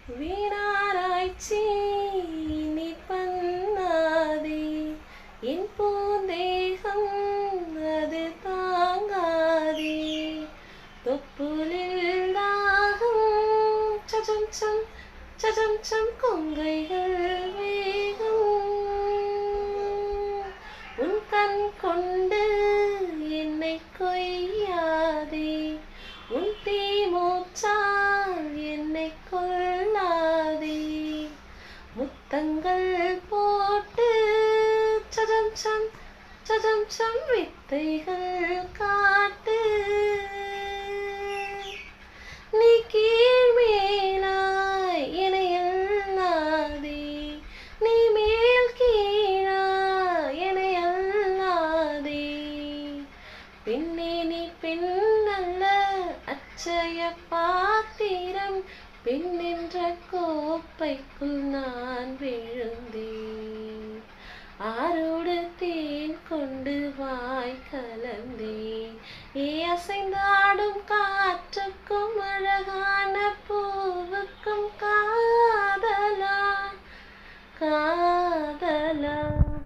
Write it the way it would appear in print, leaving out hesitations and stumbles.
வீணாராய்ச்சி நீ பண்ணாதே, என் பூந்தேகம் அது தாங்காதே. தொப்புளில் தாகம் சஜம் சம் சஜம் சம் கொங்கைகள் வேகம். உன் கண் கொண்டு என்னை கொய்யாதே, உன் தீ மூச்சால் என்னை கொல்லாதே. முத்தங்கள் போட்டு சஜம் சம் வித்தைகள் காட்டு. நீ கீழ் மேலாய் என எண்ணாதே, நீ மேல் கீழாய் என எண்ணாதே. பெண்ணே நீ பெண்ணல்ல அச்சய பாத்திரம், பெண் என்ற கோப்பைக்குள் நான் விழுந்தேன். ஆரோடு தேன் கொண்டு வாய் கலந்தேன். அசைந்தாடும் காற்றுக்கும் அழகான